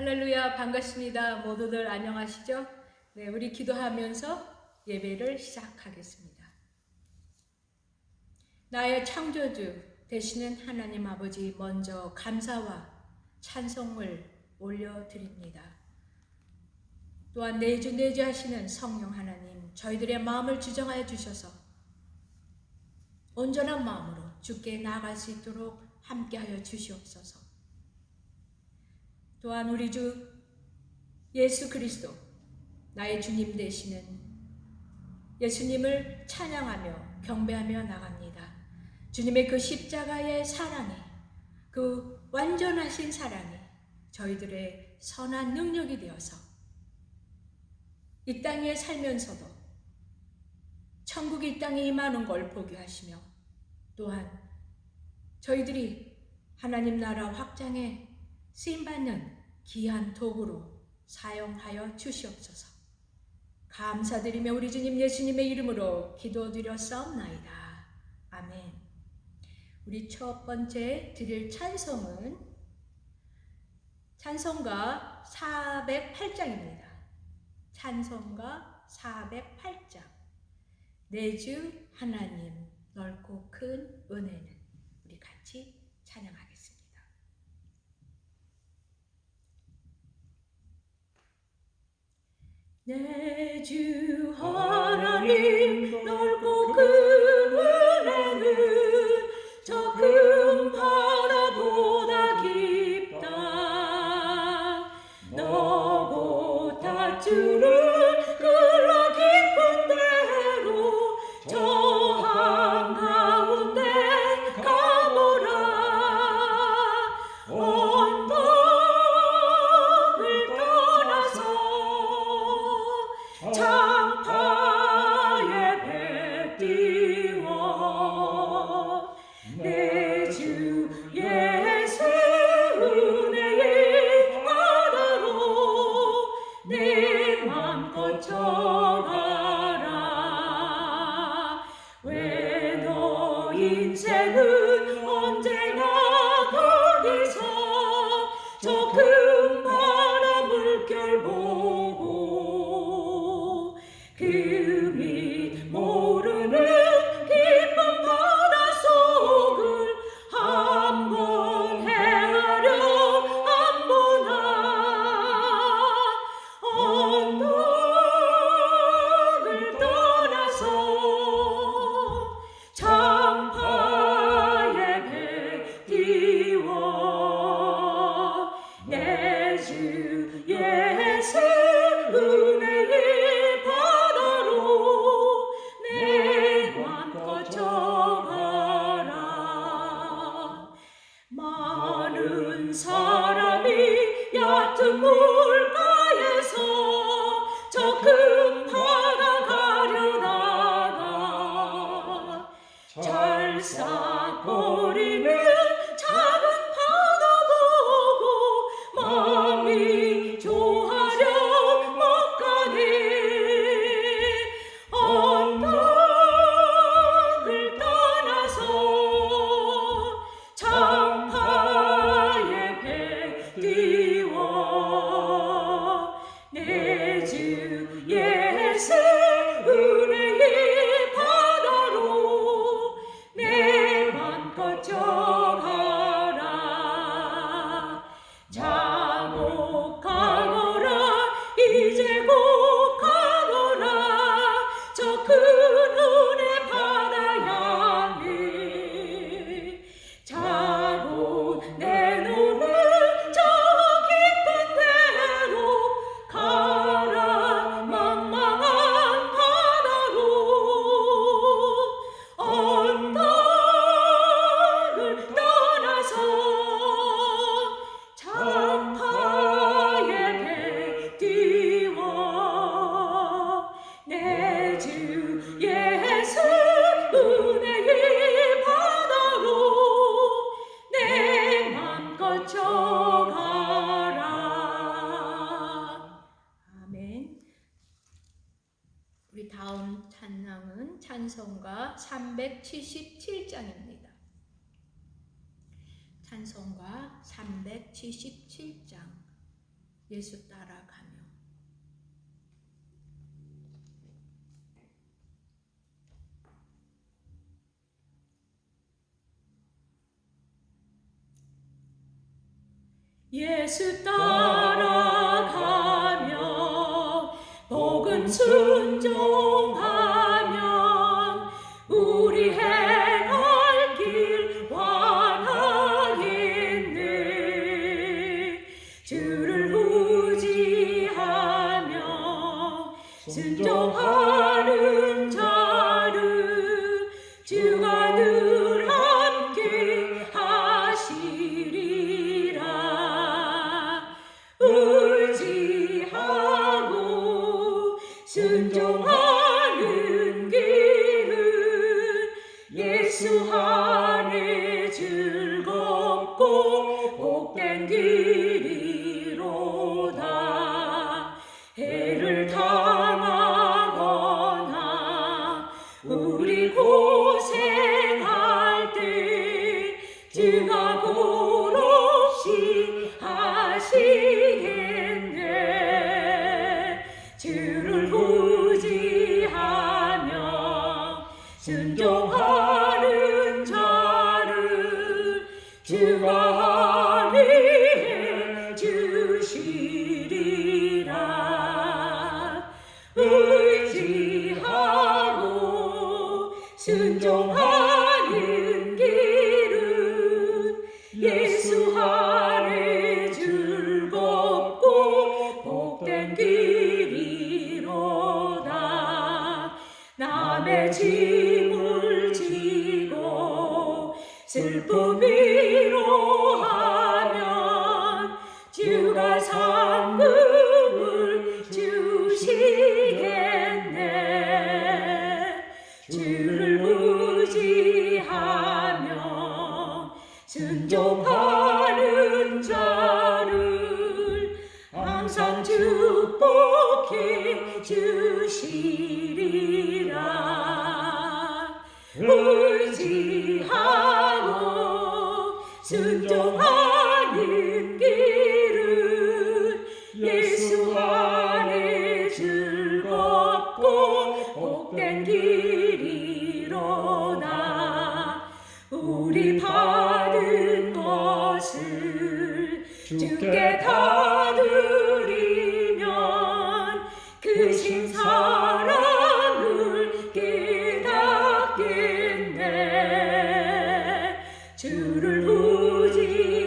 할렐루야, 반갑습니다. 모두들 안녕하시죠? 네, 우리 기도하면서 예배를 시작하겠습니다. 나의 창조주 되시는 하나님 아버지, 먼저 감사와 찬송을 올려드립니다. 또한 내주 하시는 성령 하나님, 저희들의 마음을 주정하여 주셔서 온전한 마음으로 주께 나아갈 수 있도록 함께하여 주시옵소서. 또한 우리 주 예수 그리스도, 나의 주님 되시는 예수님을 찬양하며 경배하며 나갑니다. 주님의 그 십자가의 사랑이, 그 완전하신 사랑이 저희들의 선한 능력이 되어서 이 땅에 살면서도 천국이 이 땅에 임하는 걸 보게 하시며, 또한 저희들이 하나님 나라 확장에 쓰임받는 귀한 도구로 사용하여 주시옵소서. 감사드리며 우리 주님 예수님의 이름으로 기도드렸사옵나이다. 아멘. 우리 첫 번째 드릴 찬송은 찬송가 408장입니다. 찬송가 408장. 내 주 하나님 넓고 큰 은혜는, 우리 같이 찬양하겠습니다. 내 주 하나님 넓고 큰 은혜는 저 큰 바다보다 깊다. 너보다 주를 끌어 깊은 데로 저 한가운데 가보라. 언덕을 떠나서 창파의 배 띄워 내 주 예수 은혜의 바다로 내 맘 거쳐가라. 왜 너 인생은 언제나 거기서 저 큰 바다 물결 보고 금이 모르는 깊은 바다 속을 한번 헤아려 한보나. 언덕을 떠나서 창파의 배 띄워 내 주 예수 은혜의 바다로 내 맘 거쳐가라. 많은 사람이 얕은 물가에서 저 큰 바다 가려다가 찰싹거리는 작은 바다 보고 마음이 좋아려 못 가네. 언덕을 떠나서 창파의 배 띄워 내 주 예수 은혜의 바다로 내 맘 거쳐가라. 자고 가거라, 이제 곧 가거라. 저 큰 은혜 바다 향해 자고 내놓는 저 깊은 데로 가라. 망망한 바다로 언덕을 떠나서 창파의 배 띄워 내 주 예수 은혜의 바다로 내 맘 거쳐가라. 아멘. 우리 다음 찬양은 찬송가 377장입니다. 찬송가 377장. 예수 따라가며 예수 따라가며 복음 순종하면 우리 행할 길 완하겠네. 주를 의지하며 순종하는 자를 주가 늘 함께 하시리라. 의지하고 순종하는 길은 예수 안에 즐겁고 복된 길이로다. 해를 당하거나 우리 고생할 때 주가 골없이 하시겠네. 주를 의지하며 순종하는 자를 주가 안위해 주시리라. 의지하고 순종하는 길은 예수 안에 즐겁고 복된 길이로다. 남의 짐을 지고 슬픔 위로하면 주가 상급을 주시겠네. 주를 의지하며 순종하는 자를 항상 축복해 주시리라. 의지하고 순종하는 길은 예수 안에 즐겁고 복된 길이로다. 우리 받은 것을 주께 다 드리면 크신 사랑을 깨닫겠네. 주를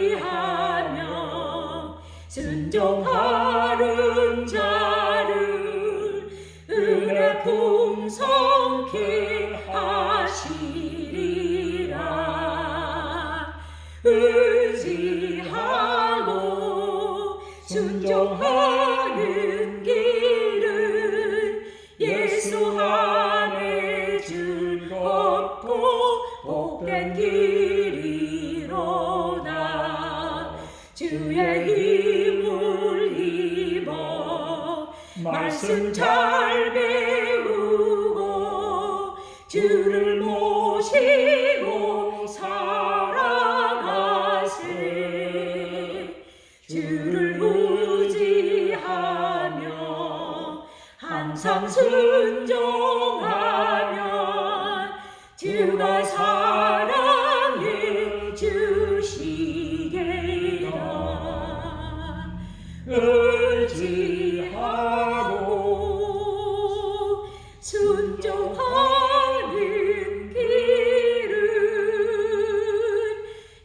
의지하며 순종하는 자를 은혜 풍성케 하시리라. 의지하고 순종하는 길은 예수 안에 즐겁고 복된 길이로다. 주의 힘을 입어 말씀 잘 배우고 주를 모시고 살아가세. 주를 의지하며 항상 순종하면 주가 사랑해 주시리라. 의지하고 순종하는 길은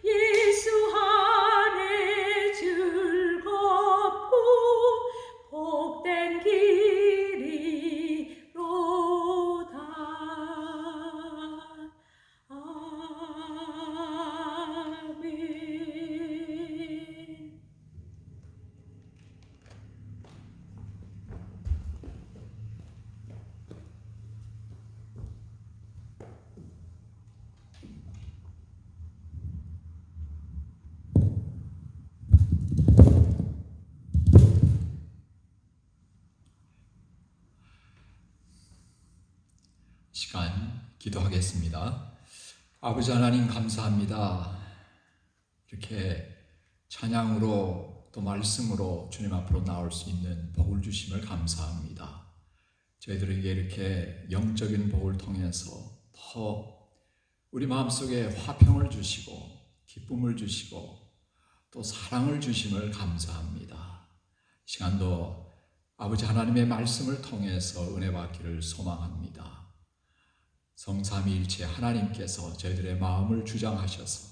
예수 안에 즐겁고 복된 길이로다. 아멘. 시간 기도하겠습니다. 아버지 하나님 감사합니다. 이렇게 찬양으로 또 말씀으로 주님 앞으로 나올 수 있는 복을 주심을 감사합니다. 저희들에게 이렇게 영적인 복을 통해서 더 우리 마음속에 화평을 주시고 기쁨을 주시고 또 사랑을 주심을 감사합니다. 이 시간도 아버지 하나님의 말씀을 통해서 은혜 받기를 소망합니다. 성삼위일체 하나님께서 저희들의 마음을 주장하셔서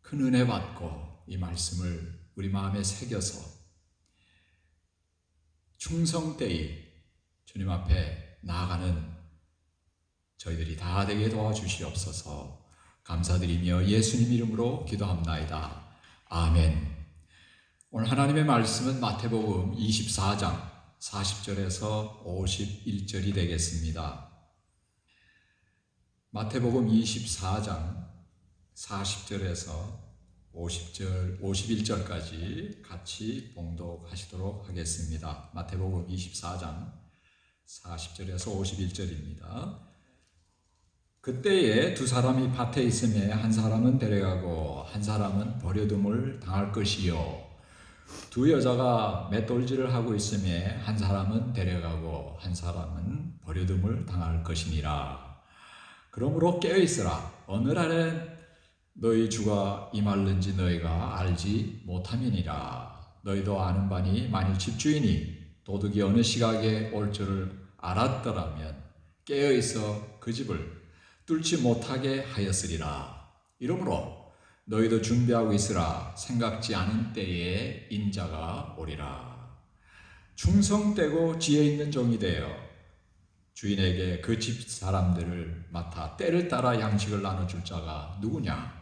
큰 은혜 받고 이 말씀을 우리 마음에 새겨서 충성되이 주님 앞에 나아가는 저희들이 다 되게 도와주시옵소서. 감사드리며 예수님 이름으로 기도합나이다. 아멘. 오늘 하나님의 말씀은 마태복음 24장 40절에서 51절이 되겠습니다. 마태복음 24장 40절에서 51절까지 같이 봉독하시도록 하겠습니다. 마태복음 24장 40절에서 51절입니다. 그때에 두 사람이 밭에 있음에 한 사람은 데려가고 한 사람은 버려둠을 당할 것이요. 두 여자가 맷돌질을 하고 있음에 한 사람은 데려가고 한 사람은 버려둠을 당할 것이니라. 그러므로 깨어있으라. 어느 날엔 너희 주가 임할는지 너희가 알지 못함이니라. 너희도 아는 바니 만일 집주인이 도둑이 어느 시각에 올 줄을 알았더라면 깨어있어 그 집을 뚫지 못하게 하였으리라. 이러므로 너희도 준비하고 있으라. 생각지 않은 때에 인자가 오리라. 충성되고 지혜 있는 종이 되어 주인에게 그 집 사람들을 맡아 때를 따라 양식을 나눠줄 자가 누구냐?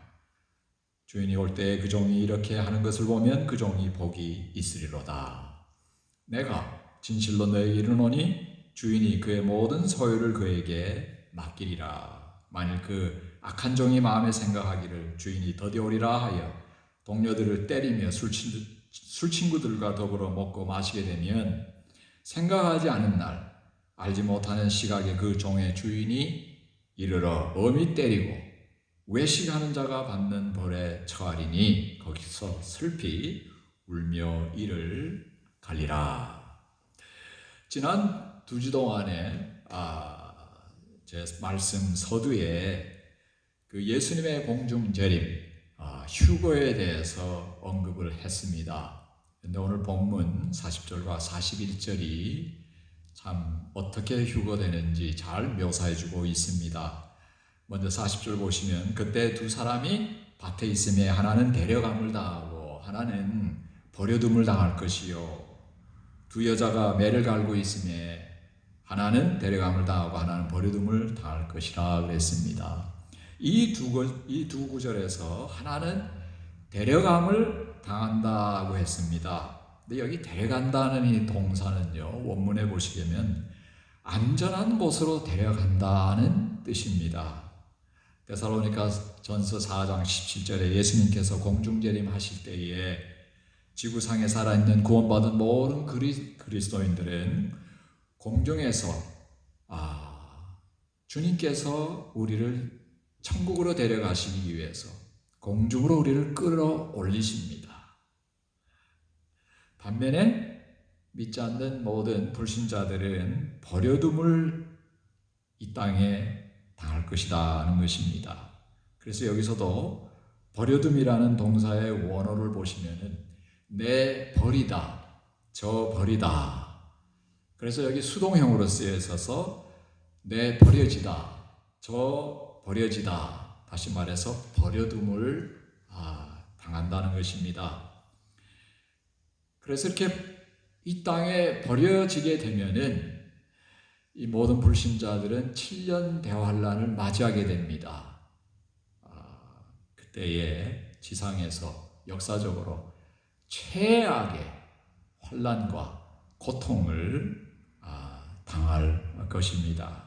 주인이 올 때에 그 종이 이렇게 하는 것을 보면 그 종이 복이 있으리로다. 내가 진실로 너에게 이르노니 주인이 그의 모든 소유를 그에게 맡기리라. 만일 그 악한 종이 마음에 생각하기를 주인이 더디 오리라 하여 동료들을 때리며 술친구들과 더불어 먹고 마시게 되면 생각하지 않은 날 알지 못하는 시각에 그 종의 주인이 이르러 엄히 때리고 외식하는 자가 받는 벌에 처하리니 거기서 슬피 울며 이를 갈리라. 지난 두 주 동안에 제 말씀 서두에 그 예수님의 공중재림 휴거에 대해서 언급을 했습니다. 그런데 오늘 본문 40절과 41절이 참 어떻게 휴거되는지 잘 묘사해주고 있습니다. 먼저 40절 보시면 그때 두 사람이 밭에 있음에 하나는 데려감을 당하고 하나는 버려둠을 당할 것이요. 두 여자가 매를 갈고 있음에 하나는 데려감을 당하고 하나는 버려둠을 당할 것이라 그랬습니다. 이 두 구절에서 하나는 데려감을 당한다고 했습니다. 근데 여기 데려간다는 이 동사는요, 원문에 보시면 안전한 곳으로 데려간다는 뜻입니다. 데살로니가 전서 4장 17절에 예수님께서 공중재림 하실 때에 지구상에 살아있는 구원받은 모든 그리스도인들은 공중에서 주님께서 우리를 천국으로 데려가시기 위해서 공중으로 우리를 끌어올리십니다. 반면에 믿지 않는 모든 불신자들은 버려둠을 이 땅에 당할 것이라는 것입니다. 그래서 여기서도 버려둠이라는 동사의 원어를 보시면은 내 버리다, 저 버리다. 그래서 여기 수동형으로 쓰여 있어서 내 버려지다, 저 버려지다. 다시 말해서 버려둠을 당한다는 것입니다. 그래서 이렇게 이 땅에 버려지게 되면은 이 모든 불신자들은 7년 대환란을 맞이하게 됩니다. 그때에 지상에서 역사적으로 최악의 환란과 고통을 당할 것입니다.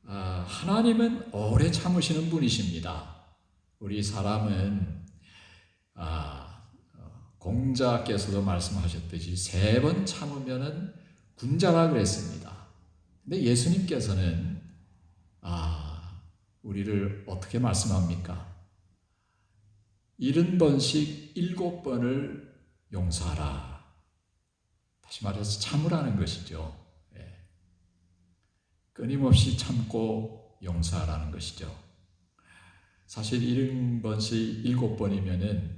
하나님은 오래 참으시는 분이십니다. 우리 사람은 공자께서도 말씀하셨듯이 3번 참으면은 군자라 그랬습니다. 근데 예수님께서는 우리를 어떻게 말씀합니까? 70번씩 7번을 용서하라. 다시 말해서 참으라는 것이죠. 끊임없이 참고 용서하라는 것이죠. 사실 70번씩 7번이면은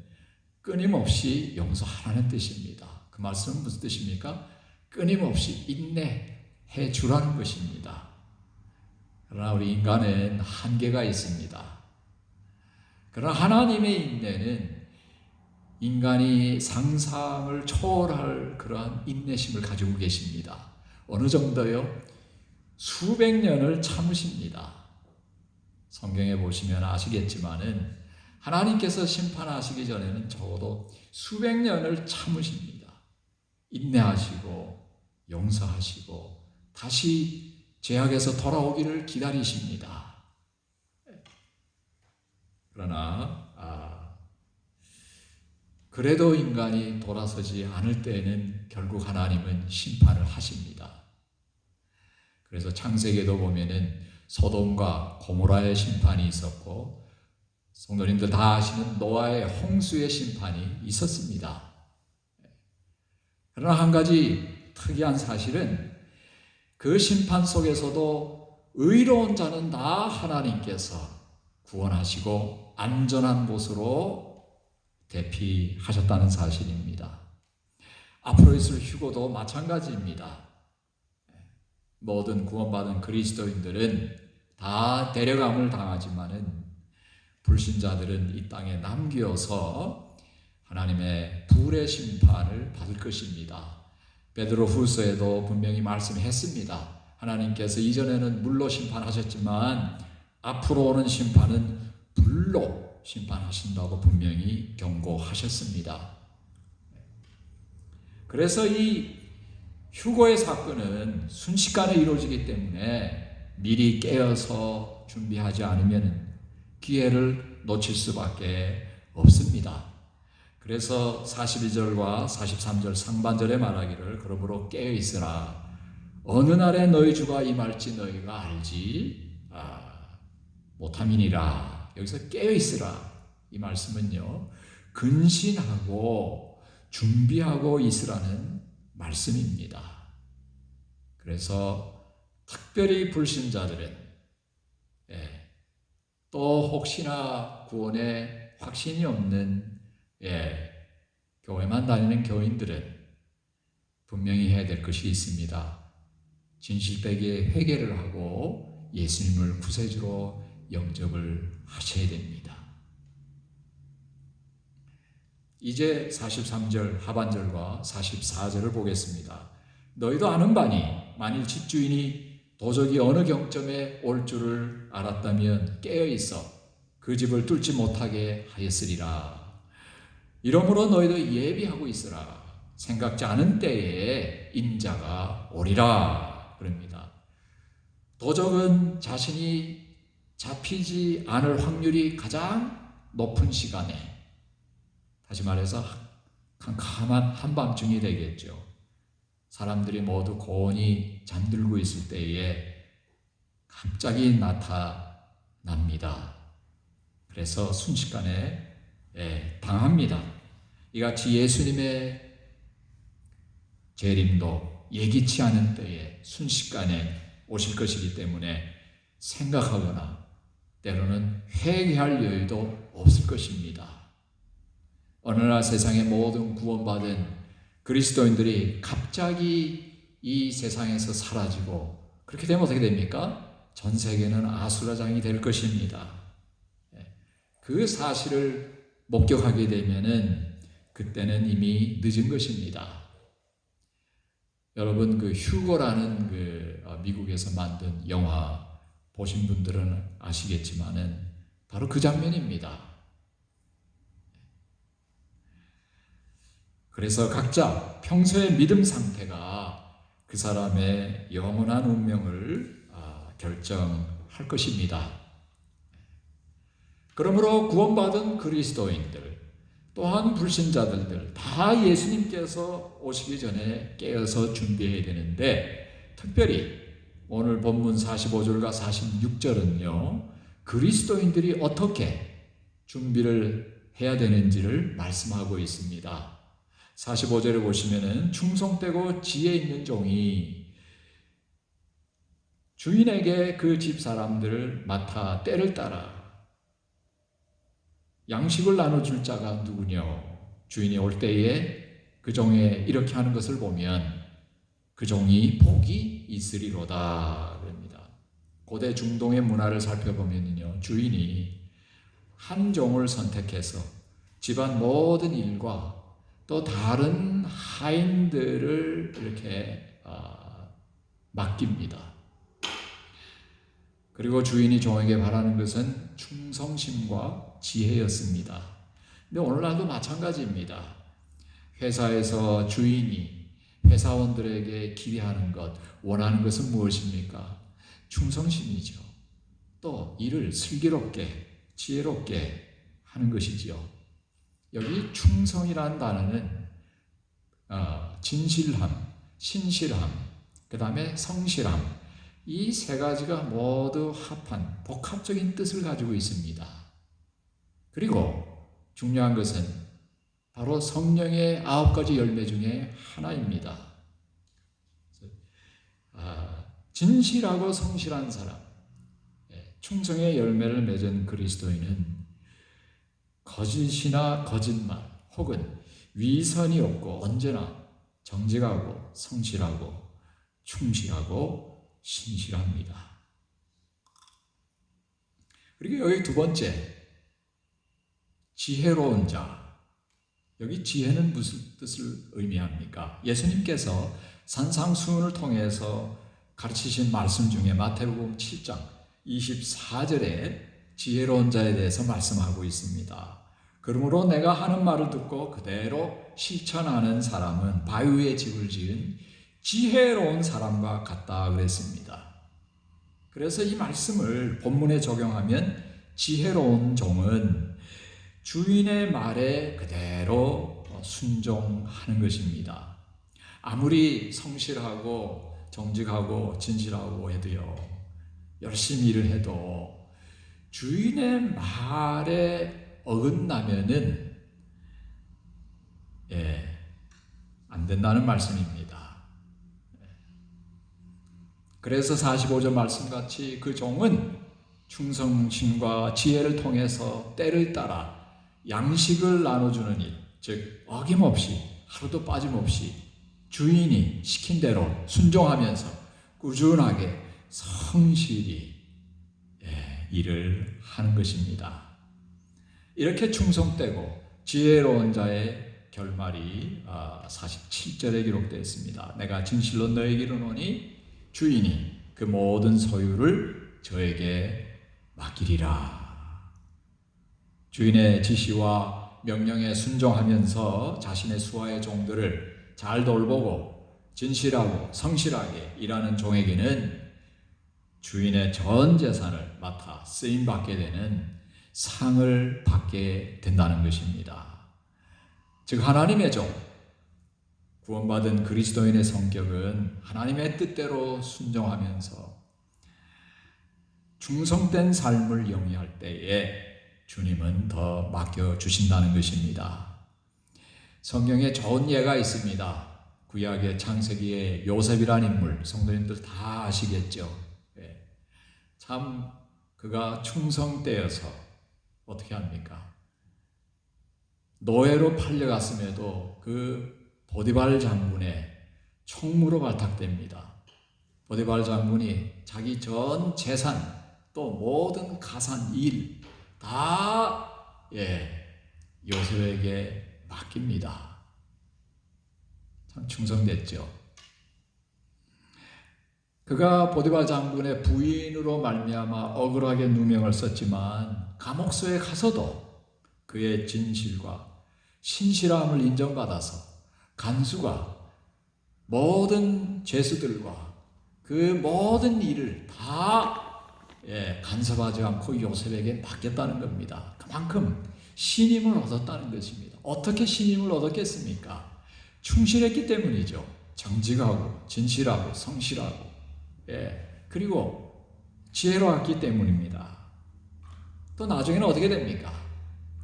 끊임없이 용서하라는 뜻입니다. 그 말씀은 무슨 뜻입니까? 끊임없이 인내해 주라는 것입니다. 그러나 우리 인간은 한계가 있습니다. 그러나 하나님의 인내는 인간이 상상을 초월할 그러한 인내심을 가지고 계십니다. 어느 정도요? 수백 년을 참으십니다. 성경에 보시면 아시겠지만은 하나님께서 심판하시기 전에는 적어도 수백 년을 참으십니다. 인내하시고 용서하시고 다시 죄악에서 돌아오기를 기다리십니다. 그러나 그래도 인간이 돌아서지 않을 때에는 결국 하나님은 심판을 하십니다. 그래서 창세기에도 보면은 소돔과 고모라의 심판이 있었고 성도님들 다 아시는 노아의 홍수의 심판이 있었습니다. 그러나 한 가지 특이한 사실은 그 심판 속에서도 의로운 자는 다 하나님께서 구원하시고 안전한 곳으로 대피하셨다는 사실입니다. 앞으로 있을 휴거도 마찬가지입니다. 모든 구원받은 그리스도인들은 다 데려감을 당하지만은 불신자들은 이 땅에 남겨서 하나님의 불의 심판을 받을 것입니다. 베드로 후서에도 분명히 말씀했습니다. 하나님께서 이전에는 물로 심판하셨지만 앞으로 오는 심판은 불로 심판하신다고 분명히 경고하셨습니다. 그래서 이 휴거의 사건은 순식간에 이루어지기 때문에 미리 깨어서 준비하지 않으면 기회를 놓칠 수밖에 없습니다. 그래서 42절과 43절 상반절에 말하기를 그러므로 깨어있으라. 어느 날에 너희 주가 임할지 너희가 알지 못함이니라. 여기서 깨어있으라. 이 말씀은요, 근신하고 준비하고 있으라는 말씀입니다. 그래서 특별히 불신자들은 또 혹시나 구원에 확신이 없는 교회만 다니는 교인들은 분명히 해야 될 것이 있습니다. 진실되게 회개를 하고 예수님을 구세주로 영접을 하셔야 됩니다. 이제 43절 하반절과 44절을 보겠습니다. 너희도 아는 바니 만일 집주인이 도적이 어느 경점에 올 줄을 알았다면 깨어있어 그 집을 뚫지 못하게 하였으리라. 이러므로 너희도 예비하고 있으라. 생각지 않은 때에 인자가 오리라. 그럽니다. 도적은 자신이 잡히지 않을 확률이 가장 높은 시간에, 다시 말해서 캄캄한 한밤중이 되겠죠. 사람들이 모두 고온히 잠들고 있을 때에 갑자기 나타납니다. 그래서 순식간에 당합니다. 이같이 예수님의 재림도 예기치 않은 때에 순식간에 오실 것이기 때문에 생각하거나 때로는 회개할 여유도 없을 것입니다. 어느 날 세상의 모든 구원받은 그리스도인들이 갑자기 이 세상에서 사라지고 그렇게 되면 어떻게 됩니까? 전 세계는 아수라장이 될 것입니다. 그 사실을 목격하게 되면은 그때는 이미 늦은 것입니다. 여러분 그 휴거라는 그 미국에서 만든 영화 보신 분들은 아시겠지만은 바로 그 장면입니다. 그래서 각자 평소의 믿음 상태가 그 사람의 영원한 운명을 결정할 것입니다. 그러므로 구원받은 그리스도인들 또한 불신자들들 다 예수님께서 오시기 전에 깨어서 준비해야 되는데 특별히 오늘 본문 45절과 46절은요 그리스도인들이 어떻게 준비를 해야 되는지를 말씀하고 있습니다. 45절에 보시면은 충성되고 지혜 있는 종이 주인에게 그 집 사람들을 맡아 때를 따라 양식을 나눠줄 자가 누구뇨? 주인이 올 때에 그 종에 이렇게 하는 것을 보면 그 종이 복이 있으리로다 그럽니다. 고대 중동의 문화를 살펴보면요, 주인이 한 종을 선택해서 집안 모든 일과 또 다른 하인들을 이렇게 맡깁니다. 그리고 주인이 종에게 바라는 것은 충성심과 지혜였습니다. 근데 오늘날도 마찬가지입니다. 회사에서 주인이 회사원들에게 기대하는 것, 원하는 것은 무엇입니까? 충성심이죠. 또 일을 슬기롭게, 지혜롭게 하는 것이지요. 여기 충성이라는 단어는 진실함, 신실함, 그 다음에 성실함, 이 세 가지가 모두 합한 복합적인 뜻을 가지고 있습니다. 그리고 중요한 것은 바로 성령의 9가지 열매 중에 하나입니다. 진실하고 성실한 사람, 충성의 열매를 맺은 그리스도인은 거짓이나 거짓말 혹은 위선이 없고 언제나 정직하고 성실하고 충실하고 신실합니다. 그리고 여기 두 번째, 지혜로운 자. 여기 지혜는 무슨 뜻을 의미합니까? 예수님께서 산상수훈을 통해서 가르치신 말씀 중에 마태복음 7장 24절에 지혜로운 자에 대해서 말씀하고 있습니다. 그러므로 내가 하는 말을 듣고 그대로 실천하는 사람은 바위 위에 집을 지은 지혜로운 사람과 같다 그랬습니다. 그래서 이 말씀을 본문에 적용하면 지혜로운 종은 주인의 말에 그대로 순종하는 것입니다. 아무리 성실하고 정직하고 진실하고 해도요, 열심히 일을 해도 주인의 말에 어긋나면은 안 된다는 말씀입니다. 그래서 45절 말씀같이 그 종은 충성심과 지혜를 통해서 때를 따라 양식을 나눠주는 일, 즉 어김없이 하루도 빠짐없이 주인이 시킨 대로 순종하면서 꾸준하게 성실히 일을 하는 것입니다. 이렇게 충성되고 지혜로운 자의 결말이 47절에 기록되어 있습니다. 내가 진실로 너에게 이르노니 주인이 그 모든 소유를 저에게 맡기리라. 주인의 지시와 명령에 순종하면서 자신의 수하의 종들을 잘 돌보고 진실하고 성실하게 일하는 종에게는 주인의 전 재산을 맡아 쓰임받게 되는 상을 받게 된다는 것입니다. 즉 하나님의 종, 구원받은 그리스도인의 성격은 하나님의 뜻대로 순종하면서 충성된 삶을 영위할 때에 주님은 더 맡겨주신다는 것입니다. 성경에 좋은 예가 있습니다. 구약의 창세기의 요셉이라는 인물, 성도님들 다 아시겠죠? 참 그가 충성되어서 어떻게 합니까? 노예로 팔려갔음에도 그 보디발 장군의 총무로 발탁됩니다. 보디발 장군이 자기 전 재산 또 모든 가산 일 다 요셉에게 맡깁니다. 참 충성됐죠. 그가 보디발 장군의 부인으로 말미암아 억울하게 누명을 썼지만 감옥소에 가서도 그의 진실과 신실함을 인정받아서 간수가 모든 죄수들과 그 모든 일을 다 간섭하지 않고 요셉에게 맡겼다는 겁니다. 그만큼 신임을 얻었다는 것입니다. 어떻게 신임을 얻었겠습니까? 충실했기 때문이죠. 정직하고 진실하고 성실하고 그리고 지혜로웠기 때문입니다. 또 나중에는 어떻게 됩니까?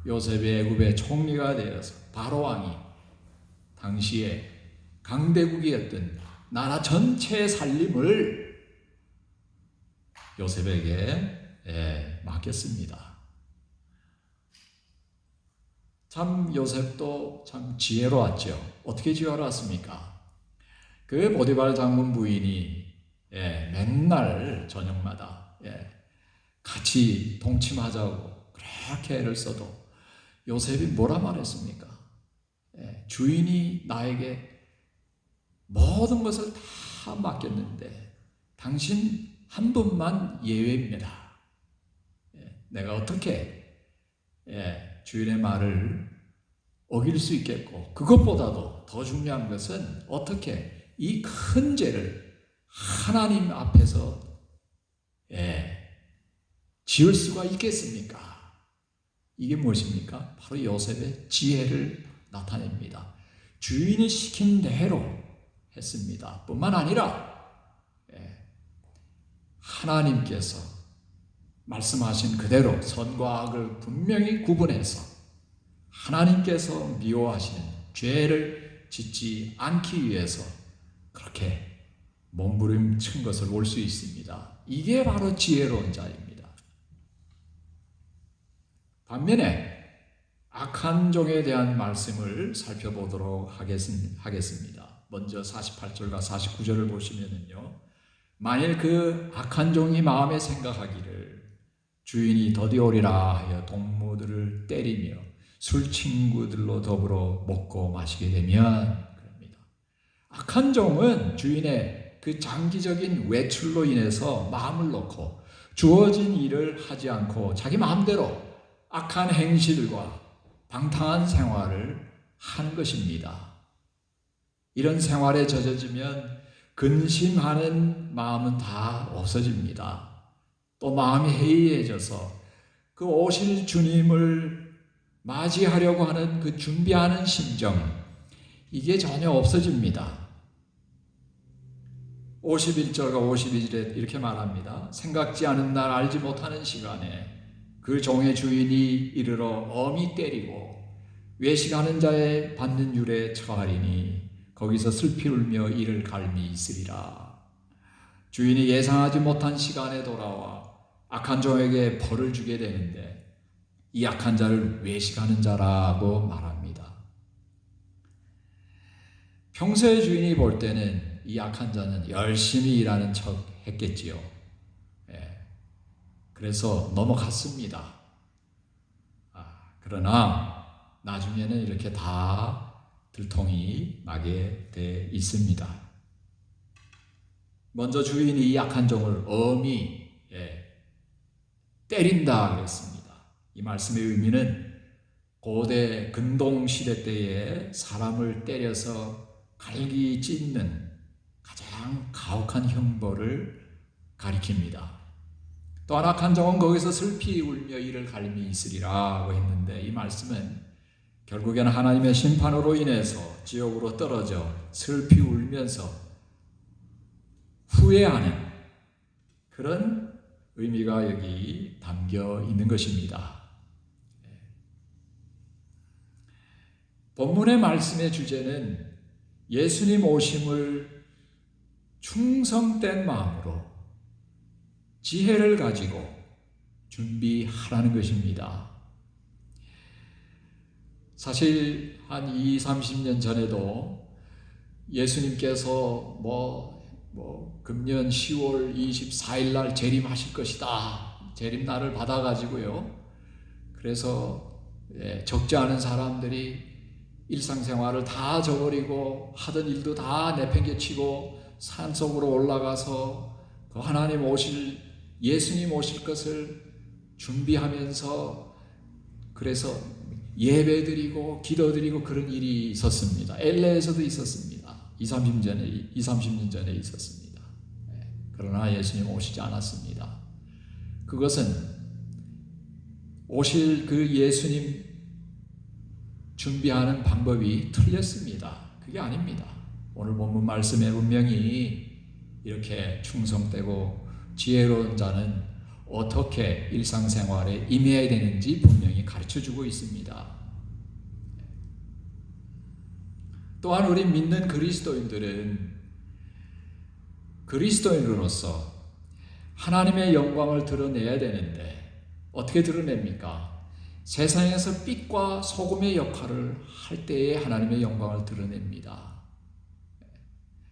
요셉이 애굽의 총리가 되어서 바로 왕이 당시에 강대국이었던 나라 전체의 살림을 요셉에게 맡겼습니다. 참 요셉도 참 지혜로웠죠. 어떻게 지혜로웠습니까? 그 보디발 장군 부인이 맨날 저녁마다 같이 동침하자고 그렇게 애를 써도 요셉이 뭐라 말했습니까? 주인이 나에게 모든 것을 다 맡겼는데 당신 한 분만 예외입니다. 내가 어떻게 주인의 말을 어길 수 있겠고, 그것보다도 더 중요한 것은 어떻게 이 큰 죄를 하나님 앞에서 지을 수가 있겠습니까? 이게 무엇입니까? 바로 요셉의 지혜를 나타냅니다. 주인이 시킨 대로 했습니다. 뿐만 아니라 하나님께서 말씀하신 그대로 선과 악을 분명히 구분해서 하나님께서 미워하시는 죄를 짓지 않기 위해서 그렇게 몸부림친 것을 볼 수 있습니다. 이게 바로 지혜로운 자입니다. 반면에 악한 종에 대한 말씀을 살펴보도록 하겠습니다. 먼저 48절과 49절을 보시면요, 만일 그 악한 종이 마음에 생각하기를 주인이 더디 오리라 하여 동무들을 때리며 술 친구들로 더불어 먹고 마시게 되면, 그럽니다. 악한 종은 주인의 그 장기적인 외출로 인해서 마음을 놓고 주어진 일을 하지 않고 자기 마음대로 악한 행실과 방탕한 생활을 하는 것입니다. 이런 생활에 젖어지면 근심하는 마음은 다 없어집니다. 또 마음이 해이해져서 그 오실 주님을 맞이하려고 하는 그 준비하는 심정, 이게 전혀 없어집니다. 51절과 52절에 이렇게 말합니다. 생각지 않은 날 알지 못하는 시간에 그 종의 주인이 이르러 엄히 때리고 외식하는 자의 받는 율에 처하리니 거기서 슬피 울며 이를 갈미 있으리라. 주인이 예상하지 못한 시간에 돌아와 악한 종에게 벌을 주게 되는데 이 악한 자를 외식하는 자라고 말합니다. 평소에 주인이 볼 때는 이 악한 자는 열심히 일하는 척 했겠지요. 그래서 넘어갔습니다. 그러나 나중에는 이렇게 다 들통이 나게 돼 있습니다. 먼저 주인이 이 악한 종을 엄히 때린다 그랬습니다. 이 말씀의 의미는 고대 근동시대 때에 사람을 때려서 갈기 찢는 가장 가혹한 형벌을 가리킵니다. 또한 악한 종은 거기서 슬피 울며 이를 갈미 있으리라고 했는데, 이 말씀은 결국에는 하나님의 심판으로 인해서 지옥으로 떨어져 슬피 울면서 후회하는 그런 의미가 여기 담겨 있는 것입니다. 본문의 말씀의 주제는 예수님 오심을 충성된 마음으로 지혜를 가지고 준비하라는 것입니다. 사실 한 20-30년 전에도 예수님께서 금년 10월 24일 날 재림하실 것이다, 재림날을 받아가지고요, 그래서 적지 않은 사람들이 일상생활을 다 저버리고 하던 일도 다 내팽개치고 산속으로 올라가서 그 하나님 오실, 예수님 오실 것을 준비하면서 그래서 예배드리고 기도드리고 그런 일이 있었습니다. LA에서도 있었습니다. 20-30년 전에 있었습니다. 그러나 예수님 오시지 않았습니다. 그것은 오실 그 예수님 준비하는 방법이 틀렸습니다. 그게 아닙니다. 오늘 본문 말씀에 분명히 이렇게 충성되고 지혜로운 자는 어떻게 일상생활에 임해야 되는지 분명히 가르쳐주고 있습니다. 또한 우리 믿는 그리스도인들은 그리스도인으로서 하나님의 영광을 드러내야 되는데 어떻게 드러냅니까? 세상에서 빛과 소금의 역할을 할 때에 하나님의 영광을 드러냅니다.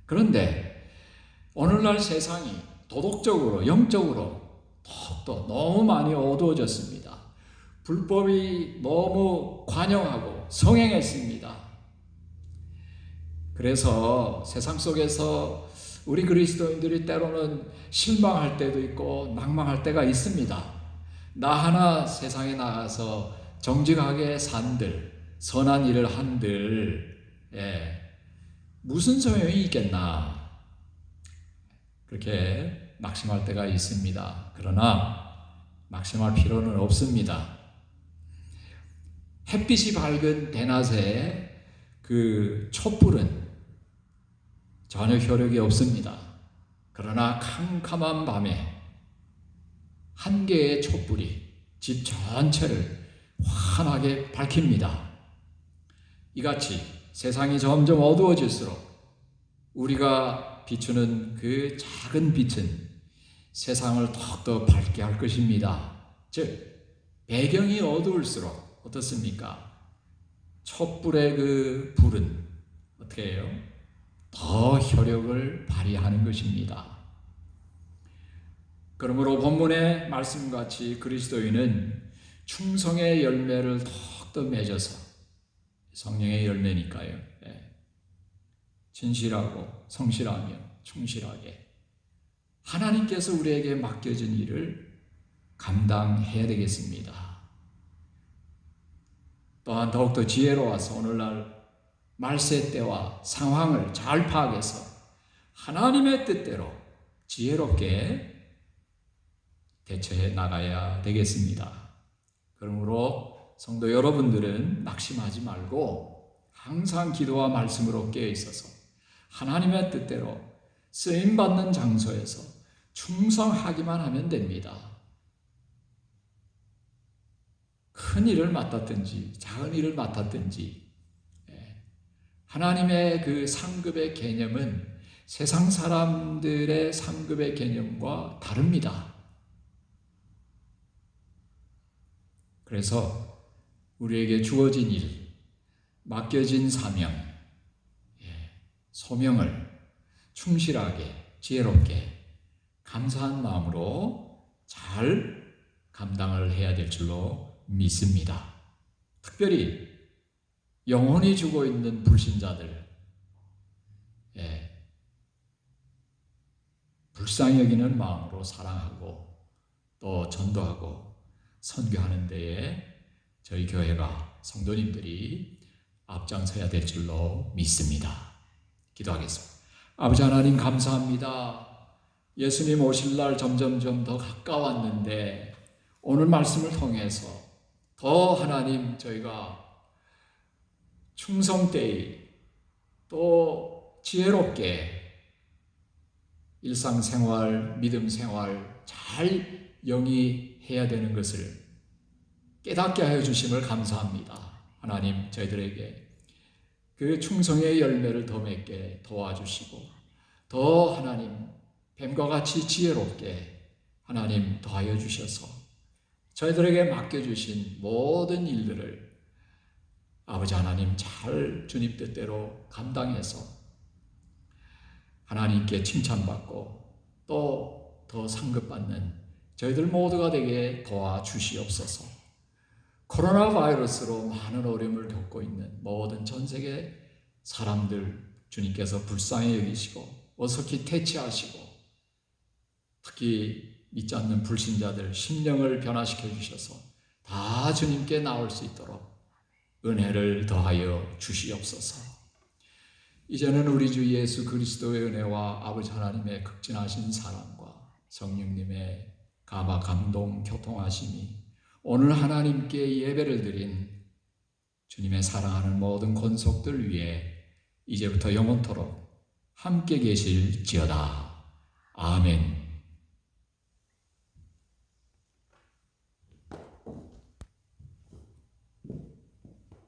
그런데 오늘날 세상이 도덕적으로, 영적으로 더욱더 너무 많이 어두워졌습니다. 불법이 너무 관영하고 성행했습니다. 그래서 세상 속에서 우리 그리스도인들이 때로는 실망할 때도 있고 낭망할 때가 있습니다. 나 하나 세상에 나가서 정직하게 산들, 선한 일을 한들 무슨 소용이 있겠나, 그렇게 낙심할 때가 있습니다. 그러나 낙심할 필요는 없습니다. 햇빛이 밝은 대낮에 그 촛불은 전혀 효력이 없습니다. 그러나 캄캄한 밤에 한 개의 촛불이 집 전체를 환하게 밝힙니다. 이같이 세상이 점점 어두워질수록 우리가 비추는 그 작은 빛은 세상을 더욱더 밝게 할 것입니다. 즉, 배경이 어두울수록 어떻습니까? 촛불의 그 불은 어떻게 해요? 더 효력을 발휘하는 것입니다. 그러므로 본문의 말씀같이 그리스도인은 충성의 열매를 더욱더 맺어서, 성령의 열매니까요, 진실하고 성실하며 충실하게 하나님께서 우리에게 맡겨진 일을 감당해야 되겠습니다. 또한 더욱더 지혜로워서 오늘날 말세 때와 상황을 잘 파악해서 하나님의 뜻대로 지혜롭게 대처해 나가야 되겠습니다. 그러므로 성도 여러분들은 낙심하지 말고 항상 기도와 말씀으로 깨어 있어서 하나님의 뜻대로 쓰임받는 장소에서 충성하기만 하면 됩니다. 큰 일을 맡았든지 작은 일을 맡았든지 하나님의 그 상급의 개념은 세상 사람들의 상급의 개념과 다릅니다. 그래서 우리에게 주어진 일, 맡겨진 사명, 소명을 충실하게, 지혜롭게, 감사한 마음으로 잘 감당을 해야 될 줄로 믿습니다. 특별히 영혼이 죽어 있는 불신자들, 불쌍히 여기는 마음으로 사랑하고 또 전도하고 선교하는 데에 저희 교회가, 성도님들이 앞장서야 될 줄로 믿습니다. 기도하겠습니다. 아버지 하나님, 감사합니다. 예수님 오실 날 점점점 더 가까웠는데 오늘 말씀을 통해서 더 하나님, 저희가 충성되이 또 지혜롭게 일상생활, 믿음생활 잘 영위해야 되는 것을 깨닫게 하여 주심을 감사합니다. 하나님, 저희들에게 그 충성의 열매를 더 맺게 도와주시고 더 하나님 뱀과 같이 지혜롭게 하나님 더하여 주셔서 저희들에게 맡겨주신 모든 일들을 아버지 하나님 잘 주님 뜻대로 감당해서 하나님께 칭찬받고 또 더 상급받는 저희들 모두가 되게 도와주시옵소서. 코로나 바이러스로 많은 어려움을 겪고 있는 모든 전 세계 사람들 주님께서 불쌍히 여기시고 어석히 퇴치하시고 특히 믿지 않는 불신자들 심령을 변화시켜 주셔서 다 주님께 나올 수 있도록 은혜를 더하여 주시옵소서. 이제는 우리 주 예수 그리스도의 은혜와 아버지 하나님의 극진하신 사랑과 성령님의 감화 감동 교통하심이 오늘 하나님께 예배를 드린 주님의 사랑하는 모든 권속들 위에 이제부터 영원토록 함께 계실지어다. 아멘.